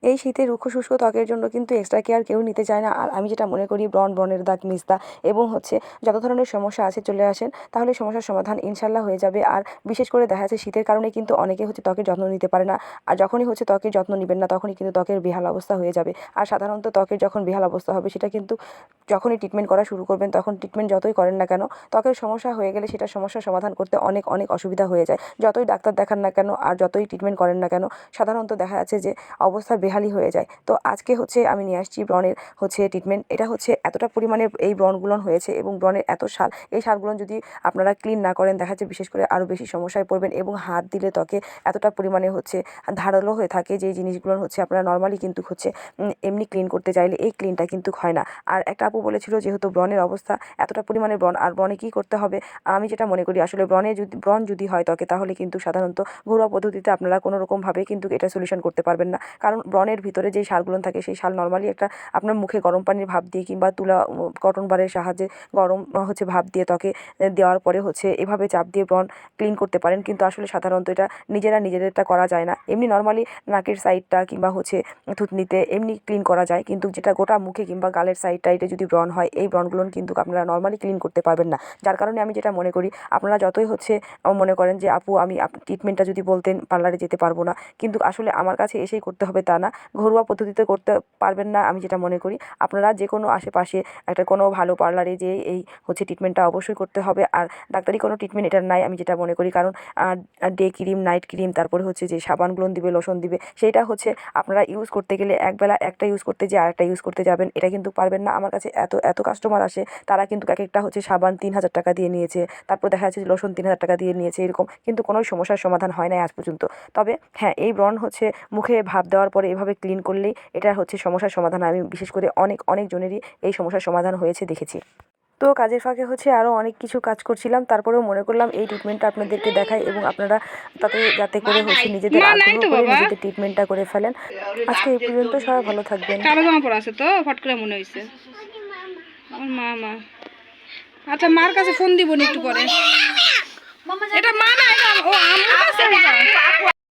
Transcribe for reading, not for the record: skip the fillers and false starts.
এই শীতে রুক্ষ শুষ্ক ত্বকের জন্য কিন্তু এক্সট্রা কেয়ার কেউ নিতে চায় না। আর আমি যেটা মনে করি ব্রণের দাগ, মেস্তা এবং যত ধরনের সমস্যা আছে চলে আসেন, তাহলে সমস্যার সমাধান ইনশাল্লাহ হয়ে যাবে। আর বিশেষ করে দেখা যাচ্ছে শীতের কারণে কিন্তু অনেকে ত্বকের যত্ন নিতে পারে না। আর যখনই ত্বকের যত্ন নেবেন না, তখনই কিন্তু ত্বকের বেহাল অবস্থা হয়ে যাবে। আর সাধারণত ত্বকের যখন বেহাল অবস্থা হবে, সেটা কিন্তু যখনই ট্রিটমেন্ট করা শুরু করবেন, তখন ট্রিটমেন্ট যতই করেন না কেন, ত্বকের সমস্যা হয়ে গেলে সেটা সমস্যার সমাধান করতে অনেক অনেক অসুবিধা হয়ে যায়। যতই ডাক্তার দেখান না কেন আর যতই ট্রিটমেন্ট করেন না কেন, সাধারণত দেখা যাচ্ছে যে অবস্থা বেহালই হয়ে যায়। তো আজকে আমি নিয়ে আসছি ব্রণের ট্রিটমেন্ট। এটা এতটা পরিমাণে এই ব্রণগুলো হয়েছে এবং ব্রণের এত শাল, এই শালগুলো যদি আপনারা ক্লিন না করেন, দেখা যাচ্ছে বিশেষ করে আরও বেশি সমস্যায় পড়বেন। এবং হাত দিলে ত্বকে এতটা পরিমাণে ধারালো হয়ে থাকে, যে জিনিসগুলো আপনারা নর্মালি কিন্তু এমনি ক্লিন করতে চাইলে এই ক্লিনটা কিন্তু হয় না। আর একটা আপু বলেছিল, যেহেতু ব্রণের অবস্থা এতটা পরিমাণে ব্রণ, আর ব্রণে কী করতে হবে, আমি যেটা মনে করি আসলে ব্রণ যদি হয় ত্বকে, তাহলে কিন্তু সাধারণত ঘরোয়া পদ্ধতিতে আপনারা কোনো রকমভাবে কিন্তু এটা সলিউশন করতে পারবেন না। কারণ ব্রণের ভিতরে যেই শালগুলো থাকে, সেই শাল নর্মালি আপনার মুখে গরম পানির ভাপ দিয়ে কিংবা তুলা কটন বারের সাহায্যে গরম ভাপ দিয়ে ত্বকে দেওয়ার পরে এভাবে চাপ দিয়ে ব্রণ ক্লিন করতে পারেন। কিন্তু আসলে সাধারণত এটা নিজেদেরটা করা যায় না। এমনি নর্মালি নাকের সাইডটা কিংবা থুতনিতে এমনি ক্লিন করা যায়, কিন্তু যেটা গোটা মুখে কিংবা গালের সাইডে যদি ব্রণ হয়, এই ব্রণগুলো কিন্তু আপনারা নর্মালি ক্লিন করতে পারবেন না। যার কারণে আমি যেটা মনে করি, আপনারা যতই মনে করেন যে আপু আমি ট্রিটমেন্টটা যদি বলতেন পার্লারে যেতে পারবো না, কিন্তু আসলে আমার কাছে এসেই করতে হবে তা না। ঘরোয়া পদ্ধতিতে করতে পারবেন না, আমি যেটা মনে করি আপনারা যে কোনো আশেপাশে একটা কোনো ভালো পার্লারে যেয়ে এই ট্রিটমেন্টটা অবশ্যই করতে হবে। আর ডাক্তারি কোনো ট্রিটমেন্ট এটা নাই, আমি যেটা মনে করি। কারণ ডে ক্রিম, নাইট ক্রিম, তারপরে যে সাবানগুলো দিবে, লোশন দিবে, সেইটা আপনারা ইউজ করতে গেলে একবেলা একটা ইউজ করতে যে আরেকটা ইউজ করতে যাবেন, এটা কিন্তু পারবেন না। আমার কাছে এত কাস্টমার আসে, তারা কিন্তু এক একটা সাবান 3,000 টাকা দিয়ে নিয়েছে, তারপর দেখা যাচ্ছে লোশন 3,000 টাকা দিয়ে নিয়েছে, এরকম কিন্তু কোনো সমস্যার সমাধান হয় না আজ পর্যন্ত। তবে হ্যাঁ, এই ব্রণ মুখে ভাপ দেওয়ার পরে এভাবে ক্লিন করলেই এটা সমস্যার সমাধান। আমি বিশেষ করে অনেক জনেরই এই সমস্যার সমাধান হয়েছে দেখেছি। তো কাজের ফাঁকে আরও অনেক কিছু কাজ করছিলাম, তারপরেও মনে করলাম এই ট্রিটমেন্টটা আপনাদেরকে দেখাই, এবং আপনারা তাতে যাতে করে নিজেদের আগ্রহ করে নিজেদের ট্রিটমেন্টটা করে ফেলেন। আজকে এই পর্যন্ত, সবাই ভালো থাকবেন। কালো জামা পরা আছে তো, ফট করে মনে হয়েছে আমার মা। আচ্ছা, মার কাছে ফোন দিব একটু পরে। এটা মা না, এটা ও আম্মু কাছে।